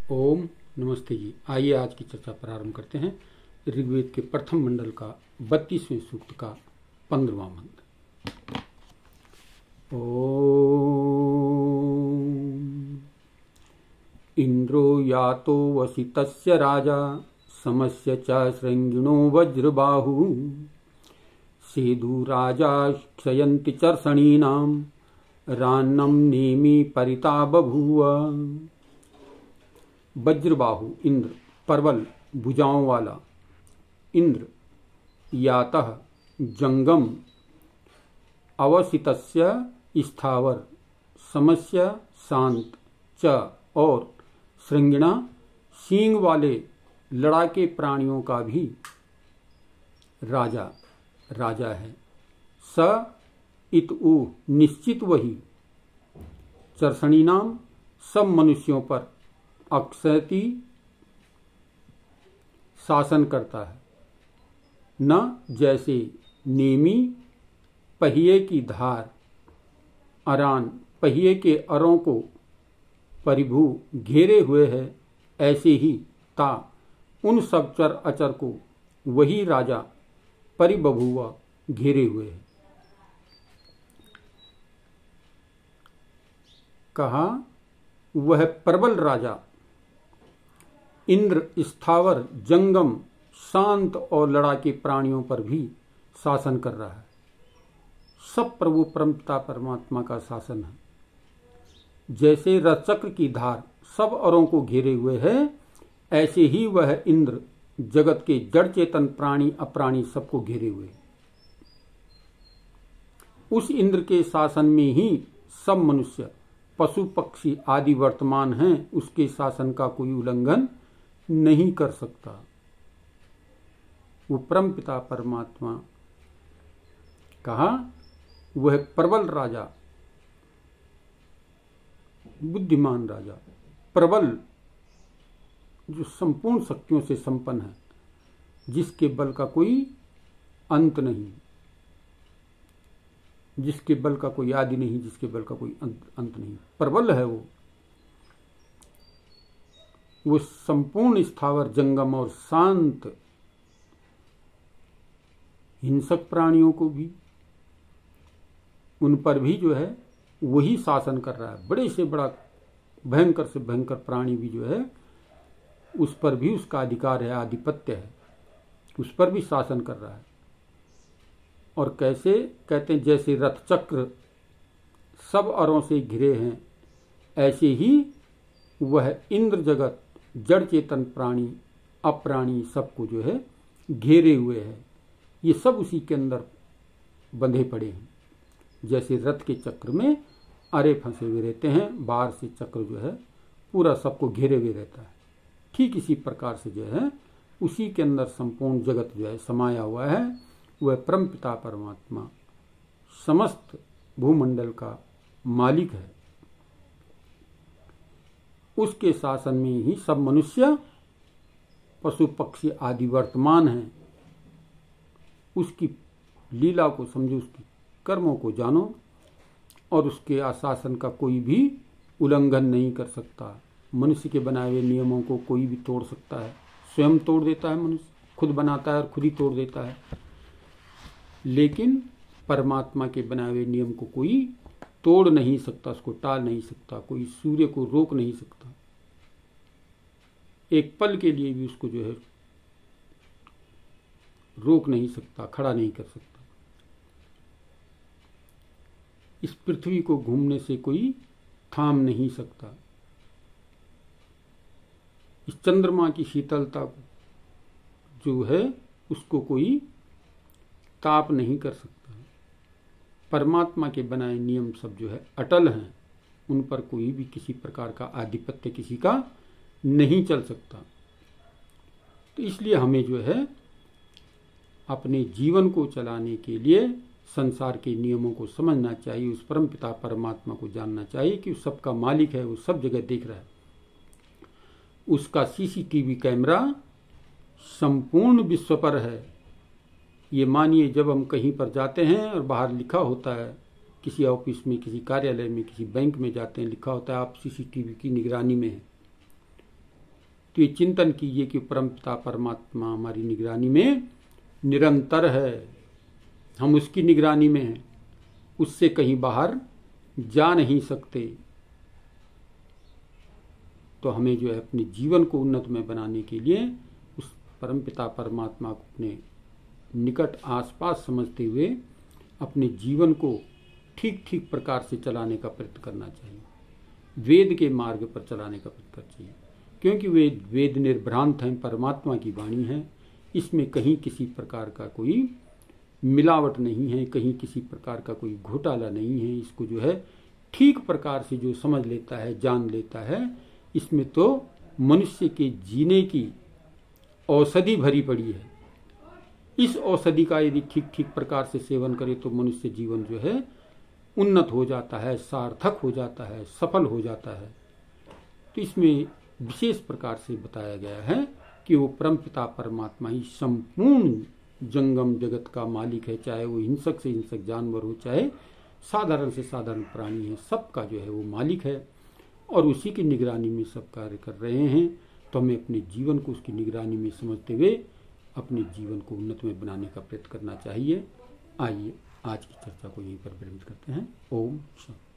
ओम नमस्ते जी। आइए आज की चर्चा प्रारंभ करते हैं। ऋग्वेद के प्रथम मंडल का 32वें सूक्त का 15वां मंत्र। ओम इंद्रो यातो वसितस्य राजा समस्य च श्रृंगिणो वज्रबाहु सेदु राजा क्षयन्ति चर्षणीनां रान्नं नेमि परिता बभूव। वज्रबाहु इंद्र, परवल भुजाओं वाला इंद्र, यातः जंगम, अवसितस्य स्थावर, समस्य शांत, च और श्रृंगिणा सींग वाले लड़ाके प्राणियों का भी राजा है। स इत उ निश्चित वही, चर्षणी नाम सब मनुष्यों पर अक्षयति शासन करता है। न जैसे नेमी पहिए की धार, अरान पहिए के अरों को परिभू घेरे हुए है, ऐसे ही ता उन सब चर अचर को वही राजा परिबभुआ घेरे हुए है। कहा वह प्रबल राजा इंद्र स्थावर, जंगम, शांत और लड़ाके प्राणियों पर भी शासन कर रहा है। सब प्रभु परमपिता परमात्मा का शासन है। जैसे रथचक्र की धार सब अरों को घेरे हुए है, ऐसे ही वह इंद्र जगत के जड़ चेतन प्राणी अप्राणी सबको घेरे हुए है। उस इंद्र के शासन में ही सब मनुष्य पशु पक्षी आदि वर्तमान हैं। उसके शासन का कोई उल्लंघन नहीं कर सकता। वो परम पिता परमात्मा कहा वह प्रबल राजा, बुद्धिमान राजा, प्रबल जो संपूर्ण शक्तियों से संपन्न है, जिसके बल का कोई अंत नहीं, जिसके बल का कोई आदि नहीं, जिसके बल का कोई अंत नहीं, प्रबल है वो संपूर्ण स्थावर, जंगम और शांत हिंसक प्राणियों को भी, उन पर भी जो है वही शासन कर रहा है। बड़े से बड़ा भयंकर से भयंकर प्राणी भी जो है उस पर भी उसका अधिकार है, आधिपत्य है, उस पर भी शासन कर रहा है। और कैसे कहते हैं, जैसे रथ चक्र सब अरों से घिरे हैं, ऐसे ही वह इंद्र जगत जड़ चेतन प्राणी अप्राणी सबको जो है घेरे हुए है। ये सब उसी के अंदर बंधे पड़े हैं। जैसे रथ के चक्र में अरे फंसे हुए रहते हैं, बाहर से चक्र जो है पूरा सबको घेरे हुए रहता है, ठीक इसी प्रकार से जो है उसी के अंदर संपूर्ण जगत जो है समाया हुआ है। वह परम पिता परमात्मा समस्त भूमंडल का मालिक है। उसके शासन में ही सब मनुष्य पशु पक्षी आदि वर्तमान हैं। उसकी लीला को समझो, उसकी कर्मों को जानो, और उसके आशासन का कोई भी उल्लंघन नहीं कर सकता। मनुष्य के बनाए हुए नियमों को कोई भी तोड़ सकता है, स्वयं तोड़ देता है। मनुष्य खुद बनाता है और खुद ही तोड़ देता है, लेकिन परमात्मा के बनाए हुए नियम को कोई तोड़ नहीं सकता, उसको टाल नहीं सकता, कोई सूर्य को रोक नहीं सकता। एक पल के लिए भी उसको जो है रोक नहीं सकता, खड़ा नहीं कर सकता। इस पृथ्वी को घूमने से कोई थाम नहीं सकता। इस चंद्रमा की शीतलता जो है उसको कोई ताप नहीं कर सकता। परमात्मा के बनाए नियम सब जो है अटल हैं, उन पर कोई भी किसी प्रकार का आधिपत्य किसी का नहीं चल सकता। तो इसलिए हमें जो है अपने जीवन को चलाने के लिए संसार के नियमों को समझना चाहिए, उस परम पिता परमात्मा को जानना चाहिए कि उस सबका मालिक है, वो सब जगह देख रहा है। उसका सीसीटीवी कैमरा संपूर्ण विश्व पर है। ये मानिए, जब हम कहीं पर जाते हैं और बाहर लिखा होता है, किसी ऑफिस में, किसी कार्यालय में, किसी बैंक में जाते हैं, लिखा होता है आप सीसीटीवी की निगरानी में हैं, तो ये चिंतन कीजिए कि परमपिता परमात्मा हमारी निगरानी में निरंतर है, हम उसकी निगरानी में हैं, उससे कहीं बाहर जा नहीं सकते। तो हमें जो है अपने जीवन को उन्नतमय बनाने के लिए उस परमपिता परमात्मा को अपने निकट आसपास समझते हुए अपने जीवन को ठीक ठीक प्रकार से चलाने का प्रयत्न करना चाहिए, वेद के मार्ग पर चलाने का प्रयत्न करना चाहिए, क्योंकि वेद निर्भ्रांत हैं, परमात्मा की वाणी है, इसमें कहीं किसी प्रकार का कोई मिलावट नहीं है, कहीं किसी प्रकार का कोई घोटाला नहीं है। इसको जो है ठीक प्रकार से जो समझ लेता है, जान लेता है, इसमें तो मनुष्य के जीने की औषधि भरी पड़ी है। इस औषधि का यदि ठीक ठीक प्रकार से सेवन करे तो मनुष्य जीवन जो है उन्नत हो जाता है, सार्थक हो जाता है, सफल हो जाता है। तो इसमें विशेष प्रकार से बताया गया है कि वो परमपिता परमात्मा ही संपूर्ण जंगम जगत का मालिक है, चाहे वो हिंसक से हिंसक जानवर हो, चाहे साधारण से साधारण प्राणी है, सबका जो है वो मालिक है और उसी की निगरानी में सब कार्य कर रहे हैं। तो हमें अपने जीवन को उसकी निगरानी में समझते हुए अपने जीवन को उन्नतमय बनाने का प्रयत्न करना चाहिए। आइए आज की चर्चा को यहीं पर विराम करते हैं। ओम शांति।